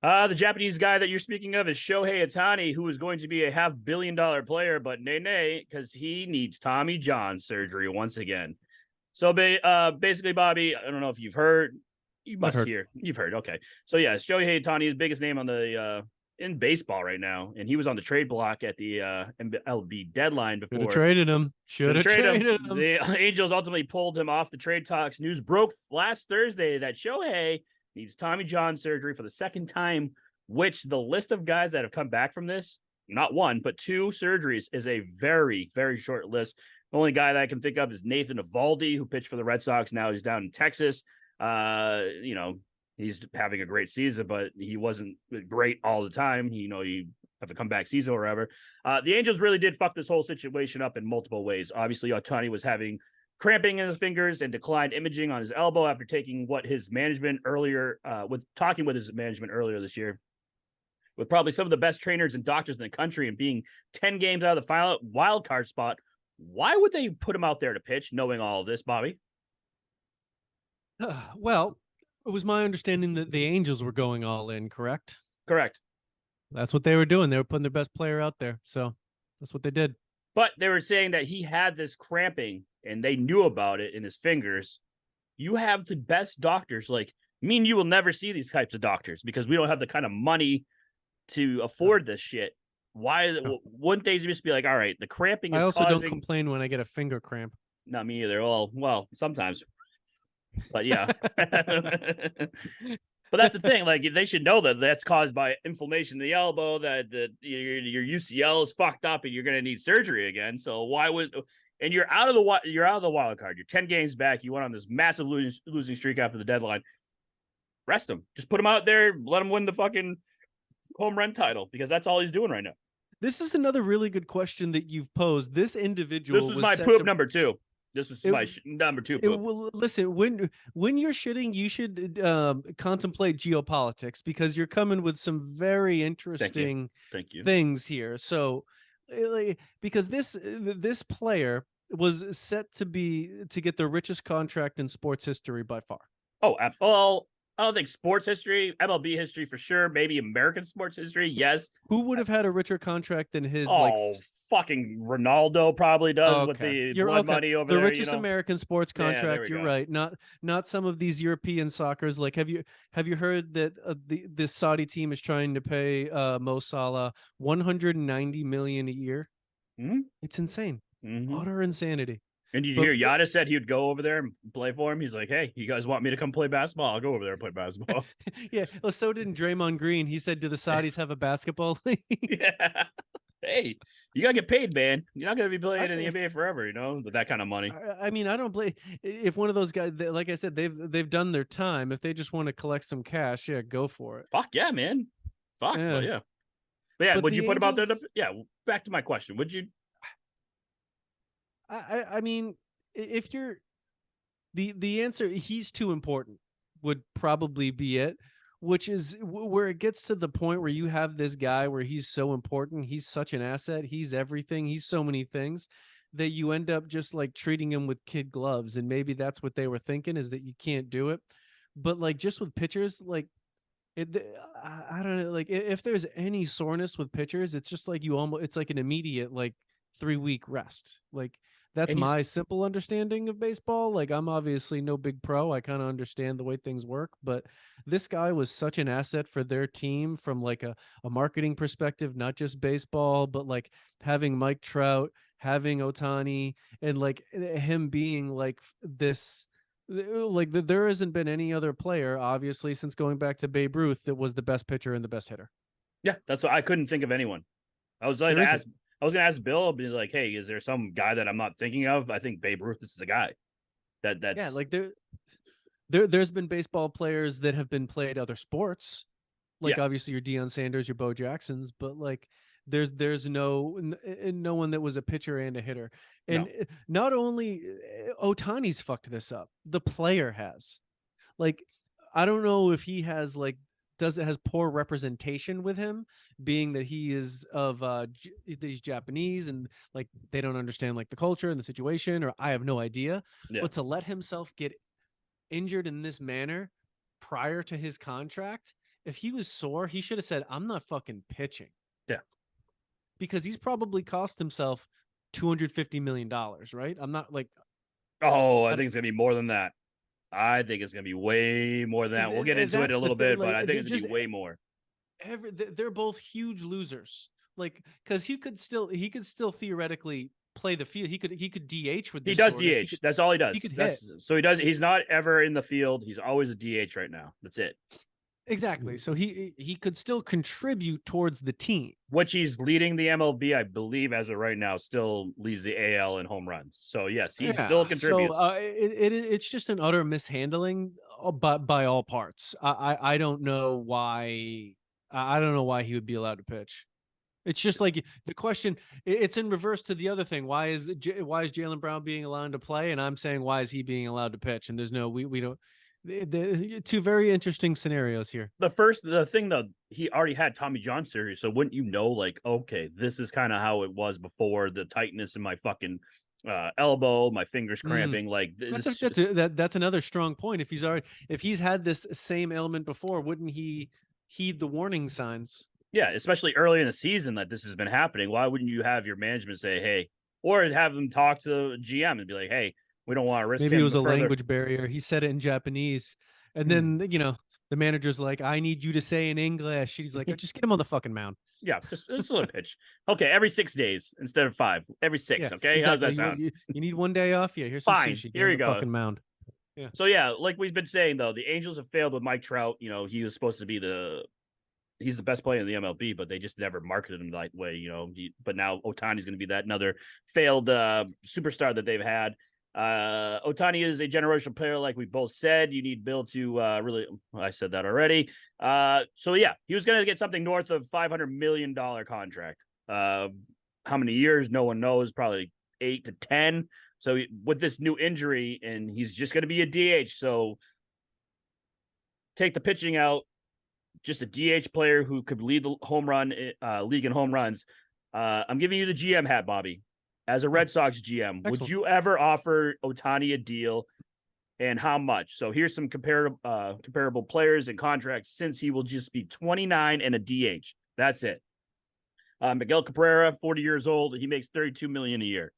The Japanese guy that you're speaking of is Shohei Ohtani, who is going to be a $500 million player, but nay, because he needs Tommy John surgery once again. So basically, Bobby, I don't know if you've heard. You must hear. You've heard. Okay. So yeah, Shohei Ohtani is the biggest name on the in baseball right now, and he was on the trade block at the MLB deadline before. Should have traded him. Should have traded him. The Angels ultimately pulled him off the trade talks. News broke last Thursday that Shohei needs Tommy John surgery for the second time, which the list of guys that have come back from this, not one, but 2 surgeries, is a very, very short list. The only guy that I can think of is Nathan Eovaldi, who pitched for the Red Sox. Now he's down in Texas. He's having a great season, but he wasn't great all the time. He have a comeback season or whatever. The Angels really did fuck this whole situation up in multiple ways. Obviously, Ohtani was having cramping in his fingers and declined imaging on his elbow after taking his management earlier this year, with probably some of the best trainers and doctors in the country, and being 10 games out of the wild card spot. Why would they put him out there to pitch, knowing all of this, Bobby? Well, it was my understanding that the Angels were going all in, correct? Correct. That's what they were doing. They were putting their best player out there. So that's what they did. But they were saying that he had this cramping and they knew about it in his fingers. You have the best doctors. Like, me and you will never see these types of doctors because we don't have the kind of money to afford this shit. Why wouldn't they just be like, all right, the cramping is don't complain when I get a finger cramp. Not me either. Well, sometimes. But yeah. But that's the thing. Like they should know that that's caused by inflammation in the elbow. That your UCL is fucked up, and you're going to need surgery again. So why would? And you're out of the wild card. You're 10 games back. You went on this massive losing streak after the deadline. Rest him. Just put him out there. Let him win the fucking home run title because that's all he's doing right now. This is another really good question that you've posed. This individual. This was my poop number 2. This is my number 2 poop. Well, listen, when you're shitting, you should contemplate geopolitics because you're coming with some very interesting Thank you. things here. So, because this player was set to get the richest contract in sports history by far. Oh, well, I don't think sports history, MLB history for sure. Maybe American sports history. Yes. Who would have had a richer contract than his? Fucking Ronaldo probably does with the blood money over there. The richest American sports contract. You're right. Not some of these European soccers. Like, have you heard that this Saudi team is trying to pay Mo Salah $190 million a year? Mm-hmm. It's insane. Mm-hmm. Utter insanity. And did you hear Yada said he would go over there and play for him? He's like, hey, you guys want me to come play basketball? I'll go over there and play basketball. Yeah. Well, so didn't Draymond Green. He said, do the Saudis have a basketball league? Yeah. Hey, you got to get paid, man. You're not going to be playing in the NBA forever, with that kind of money. I mean, I don't blame if one of those guys, like I said, they've done their time. If they just want to collect some cash, yeah, go for it. Fuck yeah, man. Fuck yeah. But yeah, would you put him out there? Yeah. Back to my question. Would you? I mean, if you're the answer, he's too important would probably be it, which is where it gets to the point where you have this guy where he's so important. He's such an asset. He's everything. He's so many things that you end up just like treating him with kid gloves. And maybe that's what they were thinking, is that you can't do it. But like just with pitchers, like I don't know, like if there's any soreness with pitchers, it's just like it's like an immediate like 3-week rest. Like that's my simple understanding of baseball. Like I'm obviously no big pro. I kind of understand the way things work, but this guy was such an asset for their team from like a marketing perspective, not just baseball, but like having Mike Trout, having Ohtani, and like him being like this, like there hasn't been any other player, obviously, since going back to Babe Ruth, that was the best pitcher and the best hitter. Yeah, that's what I couldn't think of anyone. I was going to ask Bill, be like, hey, is there some guy that I'm not thinking of? I think Babe Ruth is the guy. That's yeah, like there's been baseball players that have been played other sports, like obviously your Deion Sanders, your Bo Jacksons, but like there's no one that was a pitcher and a hitter. And not only Ohtani's fucked this up, the player has. Like I don't know if he has like has poor representation with him, being that he is of he's Japanese and like they don't understand like the culture and the situation, or I have no idea. But to let himself get injured in this manner prior to his contract, if he was sore, he should have said, I'm not fucking pitching. Yeah. Because he's probably cost himself $250 million, right? I'm not like, I think it's gonna be more than that. I think it's going to be way more than that. We'll get into it in a little bit, but I think it's going to be way more. They're both huge losers. Like, because he could still theoretically play the field. He could DH with this. He does DH. That's all he does. He could hit. So he does. He's not ever in the field. He's always a DH right now. That's it. Exactly. So he could still contribute towards the team. Which he's leading the MLB, I believe, as of right now, still leads the AL in home runs. So yes, he still contributes. So it's just an utter mishandling, but by all parts. I don't know why. I don't know why he would be allowed to pitch. It's just like the question. It's in reverse to the other thing. Why is Jaylen Brown being allowed to play? And I'm saying, why is he being allowed to pitch? And there's no, we don't. Two very interesting scenarios here. The thing though, he already had Tommy John surgery, so wouldn't you know, like, okay, this is kind of how it was before, the tightness in my fucking elbow, my fingers cramping. Like that's another strong point. If he's had this same ailment before, wouldn't he heed the warning signs? Yeah, especially early in the season that this has been happening. Why wouldn't you have your management say, hey, or have them talk to the GM and be like, hey, we don't want to risk. Maybe it was a language barrier. He said it in Japanese, and then the manager's like, "I need you to say in English." He's like, "Just get him on the fucking mound." Yeah, just a little pitch. Okay, every 6 days instead of 5. Every 6. Okay, exactly. How's that sound? You need one day off. Yeah, here's some Fine. sushi. Here you go. Fucking mound. Yeah. So yeah, like we've been saying though, the Angels have failed with Mike Trout. He was supposed to be he's the best player in the MLB, but they just never marketed him that way. But now Ohtani's going to be that another failed superstar that they've had. Ohtani is a generational player, like we both said. You need Bill to really. I said that already. So yeah, he was going to get something north of $500 million contract. How many years? No one knows. Probably 8 to 10. So with this new injury, and he's just going to be a DH. So take the pitching out. Just a DH player who could lead the home run league in home runs. I'm giving you the GM hat, Bobby. As a Red Sox GM, Excellent. would you ever offer Ohtani a deal, and how much? So here's some comparable players and contracts since he will just be 29 and a DH. That's it. Miguel Cabrera, 40 years old. He makes $32 million a year.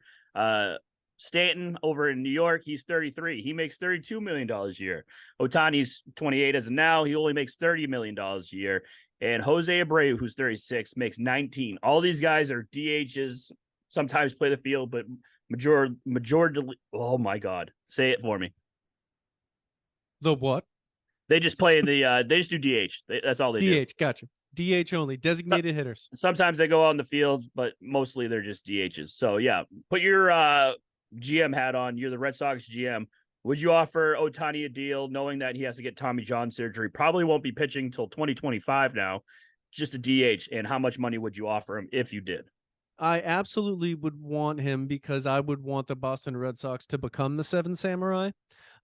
Stanton over in New York, he's 33. He makes $32 million a year. Ohtani's 28 as of now. He only makes $30 million a year. And Jose Abreu, who's 36, makes 19. All these guys are DHs, sometimes play the field, but majority. Oh my God. Say it for me. The what? They just play they just do DH. That's all they do. DH, gotcha. DH only, designated hitters. Sometimes they go out in the field, but mostly they're just DHs. So yeah, put your GM hat on. You're the Red Sox GM. Would you offer Ohtani a deal knowing that he has to get Tommy John surgery? Probably won't be pitching until 2025 now, just a DH. And how much money would you offer him if you did? I absolutely would want him because I would want the Boston Red Sox to become the Seven Samurai.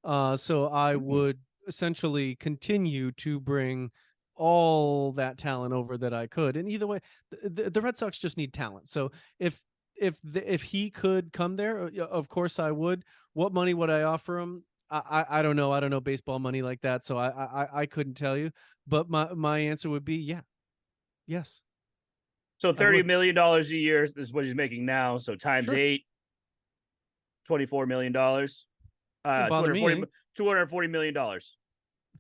So I would essentially continue to bring all that talent over that I could. And either way, the Red Sox just need talent. So if he could come there, of course I would. What money would I offer him? I don't know. I don't know baseball money like that, so I couldn't tell you. But my answer would be yes. So $30 million a year is what he's making now. So times Sure. 8, $24 million. $240 million.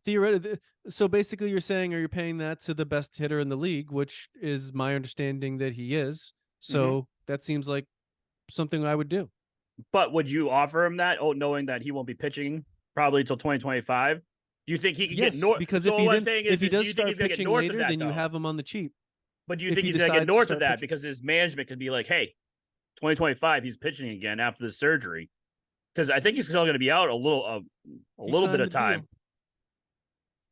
Theoretically, so basically you're saying, are you paying that to the best hitter in the league, which is my understanding that he is. So that seems like something I would do. But would you offer him that, knowing that he won't be pitching probably until 2025? Do you think he can get north? Because so if he does start pitching later, then you have him on the cheap. But do you think he's going to get north of that? Because his management could be like, hey, 2025, he's pitching again after the surgery. Because I think he's still going to be out a little bit of time.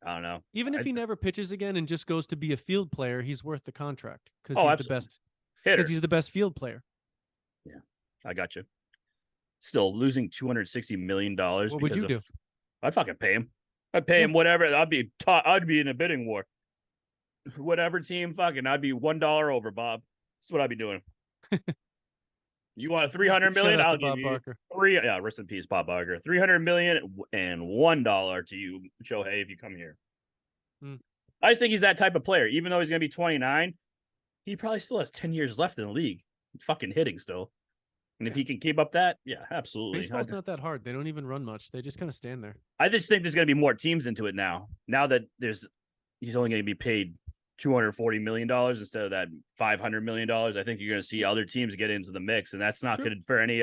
I don't know. Even if he never pitches again and just goes to be a field player, he's worth the contract because he's the best hitter. Because he's the best field player. Yeah, I got you. Still losing $260 million. What would you do? I'd fucking pay him. I'd pay him whatever. I'd be in a bidding war. Whatever team, I'd be $1 over, Bob. That's what I'd be doing. You want $300 million? I'll give you Barker. Yeah, rest in peace, Bob Barker. $300 million and $1 to you, Shohei, if you come here. I just think he's that type of player. Even though he's going to be 29, he probably still has 10 years left in the league. Fucking hitting still. And if he can keep up that, yeah, absolutely. Baseball's not that hard. They don't even run much. They just kind of stand there. I just think there's going to be more teams into it now. Now that he's only going to be paid $240 million instead of that $500 million. I think you're going to see other teams get into the mix, and that's not good for any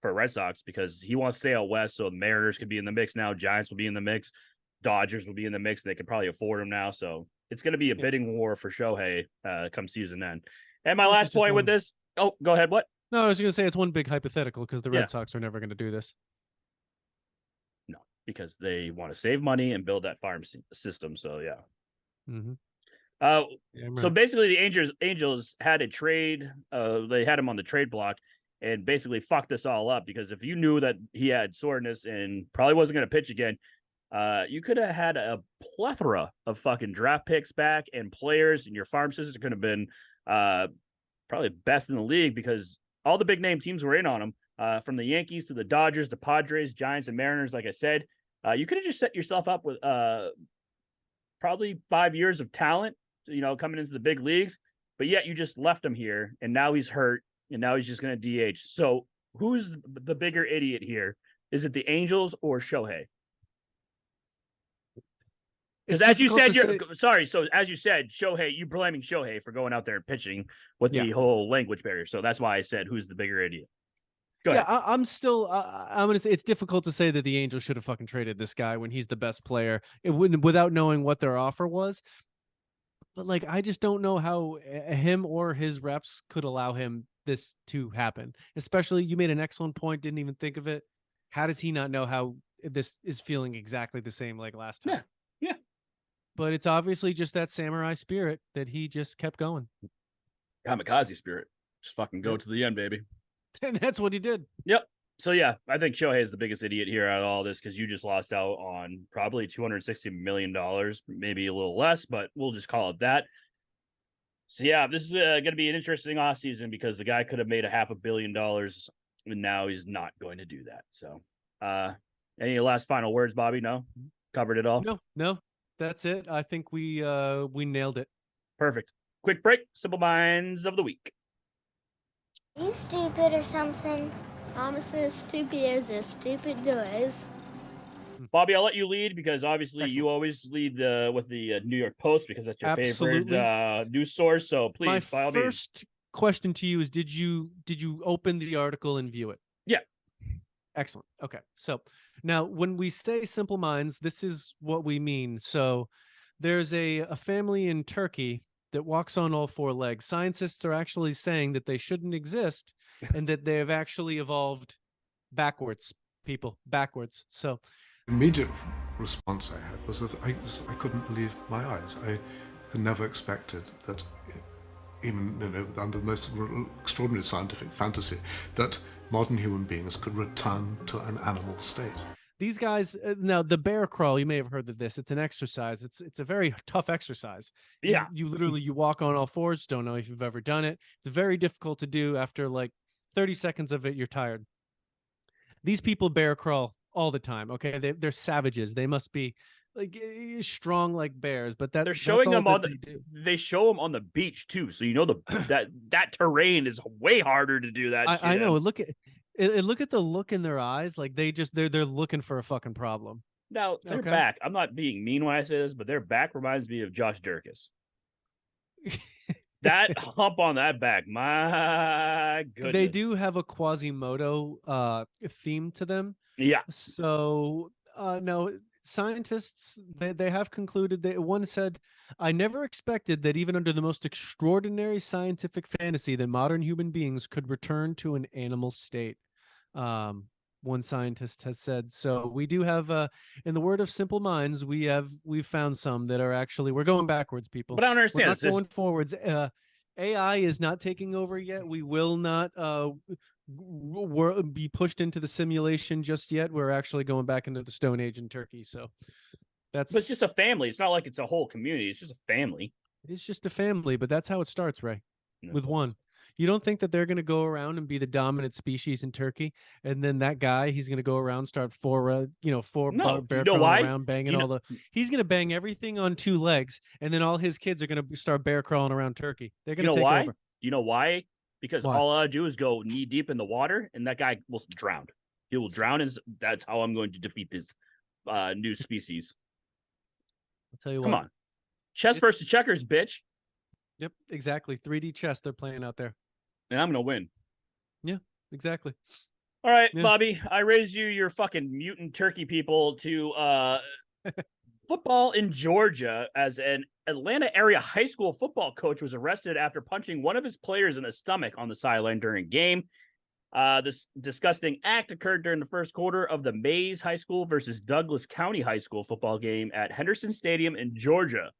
for Red Sox because he wants to stay out west. So the Mariners could be in the mix now. Giants will be in the mix. Dodgers will be in the mix. They could probably afford him now. So it's going to be a bidding war for Shohei come season end. And my last point with this. Oh, go ahead. What? No, I was going to say it's one big hypothetical because the Red Sox are never going to do this. No, because they want to save money and build that farm system. So yeah. Mm-hmm. So basically the Angels had a trade. They had him on the trade block and basically fucked us all up because if you knew that he had soreness and probably wasn't going to pitch again, you could have had a plethora of fucking draft picks back and players, and your farm system could have been probably best in the league because all the big name teams were in on him, from the Yankees to the Dodgers, the Padres, Giants, and Mariners. Like I said, you could have just set yourself up with probably 5 years of talent, coming into the big leagues, but yet you just left him here, and now he's hurt, and now he's just going to DH. So who's the bigger idiot here? Is it the Angels or Shohei? Because as you said, as you said, Shohei, you're blaming Shohei for going out there and pitching with the whole language barrier. So that's why I said, who's the bigger idiot? Go Yeah, ahead. I'm still. I'm gonna say it's difficult to say that the Angels should have fucking traded this guy when he's the best player. It wouldn't without knowing what their offer was. But like, I just don't know how him or his reps could allow him this to happen. Especially, you made an excellent point. Didn't even think of it. How does he not know how this is feeling exactly the same like last time? Yeah. But it's obviously just that samurai spirit that he just kept going. Kamikaze spirit. Just fucking go to the end, baby. And that's what he did. Yep. So yeah, I think Shohei is the biggest idiot here out of all this because you just lost out on probably $260 million, maybe a little less, but we'll just call it that. So yeah, this is going to be an interesting offseason because the guy could have made $500 million and now he's not going to do that. So any last final words, Bobby? No? Covered it all? No, that's it. I think we nailed it. Perfect. Quick break. Simple Minds of the Week. Are you stupid or something? I'm as stupid as stupid does. Bobby, I'll let you lead because obviously Excellent. you always lead with the New York Post because that's your Absolutely. favorite news source. So please, My by all means. first question to you is: Did you open the article and view it? Yeah. Excellent. Okay. So now, when we say simple minds, this is what we mean. So there's a family in Turkey that walks on all four legs. Scientists are actually saying that they shouldn't exist and that they have actually evolved backwards, backwards. So immediate response I had was that I couldn't believe my eyes. I had never expected that, even under the most extraordinary scientific fantasy, that modern human beings could return to an animal state. these guys, now the bear crawl, you may have heard of this. It's an exercise. It's a very tough exercise. Yeah. You literally, you walk on all fours. Don't know if you've ever done it. It's very difficult to do. After like 30 seconds of it, you're tired. These people bear crawl all the time. Okay. They're savages. They must be like strong like bears, but they're showing them on they show them on the beach too. So, that terrain is way harder to do that. I know. Look at the look in their eyes. Like they're looking for a fucking problem. Now their back, I'm not being mean when I say this, but their back reminds me of Josh Durkis. That hump on that back, my goodness. They do have a Quasimodo theme to them. Yeah. So no, scientists they have concluded that one said, I never expected that even under the most extraordinary scientific fantasy that modern human beings could return to an animal state. One scientist has said. So we do have in the word of simple minds, we've found some that are actually, we're going backwards, people. But I don't understand. We're not going forwards. AI is not taking over yet. We will not be pushed into the simulation just yet. We're actually going back into the Stone Age in Turkey. So but it's just a family. It's not like it's a whole community. It's just a family. It's just a family, but that's how it starts, Ray. With one. You don't think that they're going to go around and be the dominant species in Turkey, and then that guy, he's going to go around, start bear crawling around, banging he's going to bang everything on two legs, and then all his kids are going to start bear crawling around Turkey. They're going to take over. You know why? Because all I do is go knee deep in the water, and that guy will drown. He will drown, and that's how I'm going to defeat this new species. I'll tell you Come on. Chess versus checkers, bitch. Yep, exactly. 3D chess they're playing out there. And I'm going to win. Yeah, exactly. All right, yeah. Bobby, I raised your fucking mutant turkey people to football in Georgia as an Atlanta area high school football coach was arrested after punching one of his players in the stomach on the sideline during a game. This disgusting act occurred during the first quarter of the Mays High School versus Douglas County High School football game at Henderson Stadium in Georgia.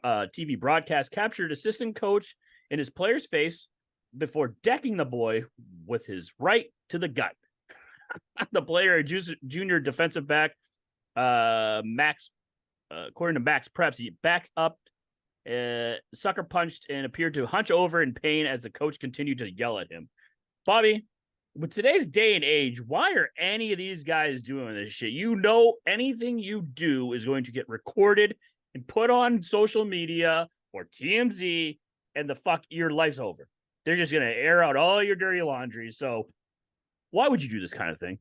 TV broadcast captured assistant coach in his player's face before decking the boy with his right to the gut. The player, junior defensive back, Max, according to Max Preps, he back up, sucker punched and appeared to hunch over in pain as the coach continued to yell at him. Bobby, with today's day and age, why are any of these guys doing this shit? Anything you do is going to get recorded and put on social media or TMZ, and your life's over. They're just going to air out all your dirty laundry. So why would you do this kind of thing?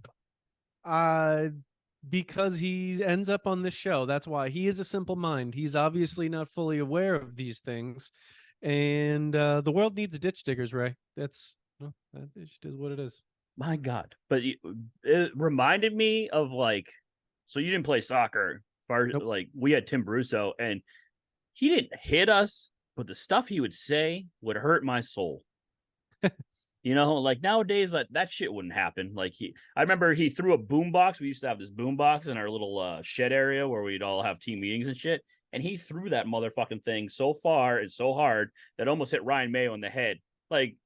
Because he ends up on this show. That's why. He is a simple mind. He's obviously not fully aware of these things. And the world needs ditch diggers, Ray. That just is what it is. My God. But it reminded me of like, so you didn't play soccer. Nope. Like we had Tim Brusso, and he didn't hit us, but the stuff he would say would hurt my soul. You know, like nowadays, that shit wouldn't happen. Like I remember he threw a boombox. We used to have this boombox in our little shed area where we'd all have team meetings and shit. And he threw that motherfucking thing so far and so hard that almost hit Ryan Mayo in the head. Like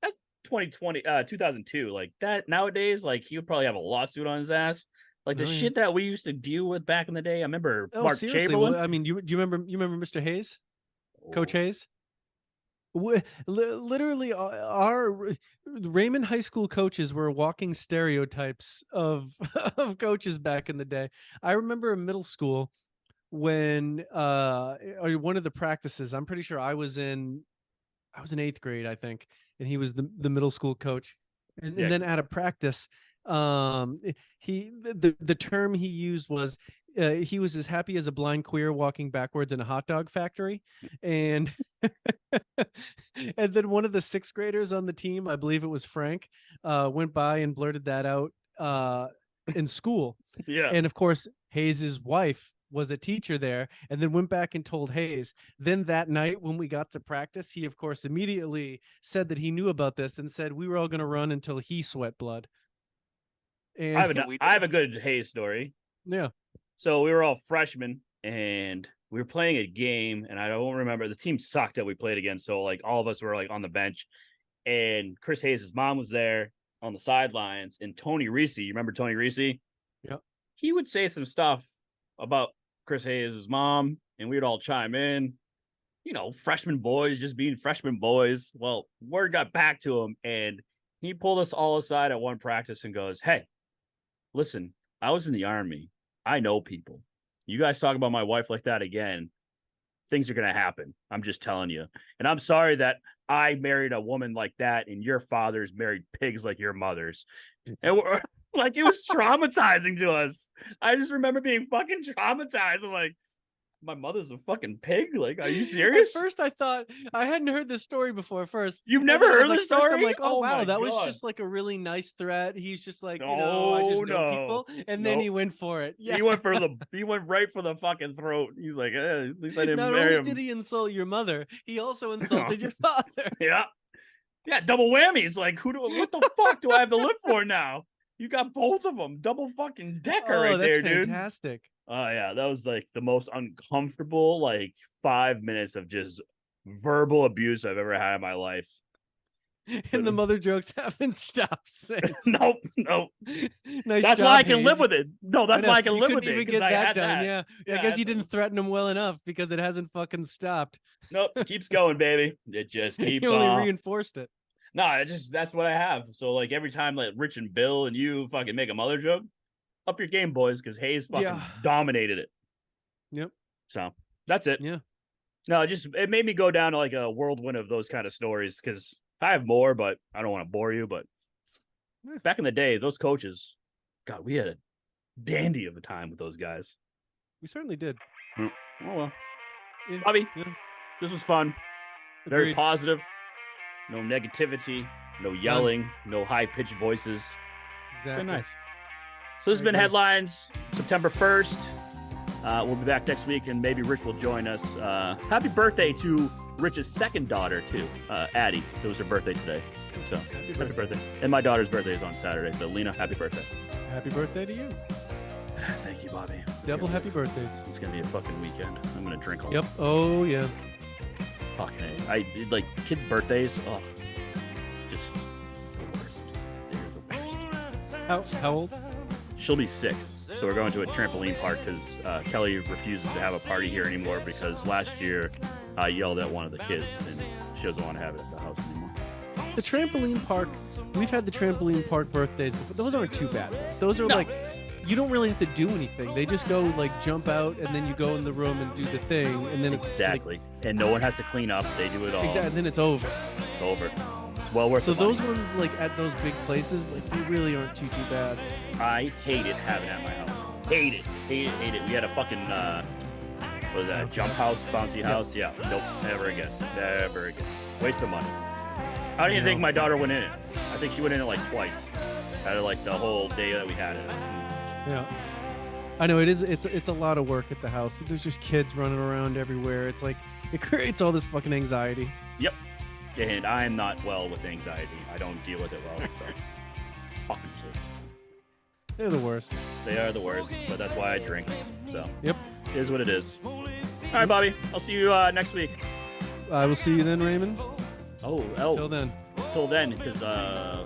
that's 2002. Like that nowadays, like he would probably have a lawsuit on his ass. Like the shit that we used to deal with back in the day. I remember Mark seriously? Chamberlain. Well, I mean, do you remember Mr. Hayes, Coach Hayes? Literally, our Raymond High School coaches were walking stereotypes of coaches back in the day. I remember in middle school when one of the practices. I'm pretty sure I was in 8th grade, I think, and he was the middle school coach. And then at a practice, the term he used was he was as happy as a blind queer walking backwards in a hot dog factory. And and then one of the 6th graders on the team, I believe it was Frank, went by and blurted that out in school. Yeah. And of course, Hayes's wife was a teacher there, and then went back and told Hayes. Then that night when we got to practice, he of course immediately said that he knew about this and said we were all going to run until he sweat blood. And I have a good Hayes story. Yeah. So we were all freshmen and we were playing a game, and I don't remember, the team sucked that we played against. So like all of us were like on the bench, and Chris Hayes' mom was there on the sidelines, and Tony Reese, you remember Tony Reese? Yeah. He would say some stuff about Chris Hayes' mom, and we would all chime in, you know, freshman boys just being freshman boys. Well, word got back to him, and he pulled us all aside at one practice and goes, "Hey, listen, I was in the Army. I know people. You guys talk about my wife like that again, things are going to happen. I'm just telling you. And I'm sorry that I married a woman like that and your father's married pigs like your mother's." And we're like, it was traumatizing to us. I just remember being fucking traumatized. I'm like, my mother's a fucking pig? Like, are you serious? At first, I thought I hadn't heard this story before. You've never heard the story? First, I'm like, oh wow, that was God. just like a really nice threat. He's just like, I just know people, and then he went for it. Yeah, he went right for the fucking throat. He's like, at least I didn't Not marry only him. did he insult your mother, he also insulted your father. Yeah, double whammy. It's like, what the fuck do I have to live for now? You got both of them, double fucking decker right there, dude. Fantastic. Oh yeah, that was like the most uncomfortable 5 minutes of just verbal abuse I've ever had in my life. And the mother jokes haven't stopped since. Nope. Nice that's job, why I can Hayes. live with it. No, that's why I can live with it. Even get that done. Yeah, I guess you didn't. didn't threaten him well enough because it hasn't fucking stopped. Nope, it keeps going, baby. It just keeps You only on. reinforced it. No, that's what I have. So every time Rich and Bill and you fucking make a mother joke, up your game, boys, because Hayes fucking dominated it. Yep. So that's it. Yeah. No, it made me go down to a whirlwind of those kind of stories, because I have more, but I don't want to bore you. But back in the day, those coaches, God, we had a dandy of a time with those guys. We certainly did. Oh well. Yeah. Bobby, Yeah. This was fun. Very Agreed. positive. No negativity, no yelling, no high-pitched voices. It's been nice. So this has been Headlines, September 1st. We'll be back next week, and maybe Rich will join us. Happy birthday to Rich's second daughter, too, Addie. It was her birthday today. So happy birthday. And my daughter's birthday is on Saturday. So, Lena, happy birthday. Happy birthday to you. Thank you, Bobby. Double happy birthdays. It's going to be a fucking weekend. I'm going to drink all Yep. Oh, yeah. Fucking A. I kids' birthdays. Oh, just the worst. They're the worst. How old? She'll be 6. So we're going to a trampoline park because Kelly refuses to have a party here anymore because last year I yelled at one of the kids and she doesn't want to have it at the house anymore. The trampoline park, we've had the trampoline park birthdays before. Those aren't too bad. Those are you don't really have to do anything. They just go jump out and then you go in the room and do the thing and then Exactly. And no one has to clean up. They do it all. Exactly. And then it's over. It's over. well worth So the money. those ones, like at those big places, like they really aren't too bad. I hated having it at my house. Hate it. We had a fucking what was that? Jump house, bouncy house. Yeah. Nope. Never again. Never again. Waste of money. I don't even think my daughter went in it. I think she went in it like twice. Out of like the whole day that we had it. Yeah. I know it is. It's a lot of work at the house. There's just kids running around everywhere. It's like it creates all this fucking anxiety. Yep. And I'm not well with anxiety. I don't deal with it well. So fucking kids. They're the worst. They are the worst, but that's why I drink. So Yep. it is what it is. All right, Bobby. I'll see you next week. I will see you then, Raymond. Oh. Till then. Till then, because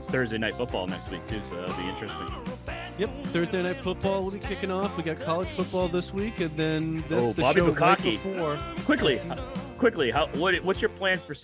Thursday night football next week too, so that'll be interesting. Yep. Thursday night football will be kicking off. We got college football this week, and then that's the Bobby show right Bukaki. before. Quickly, what's your plans for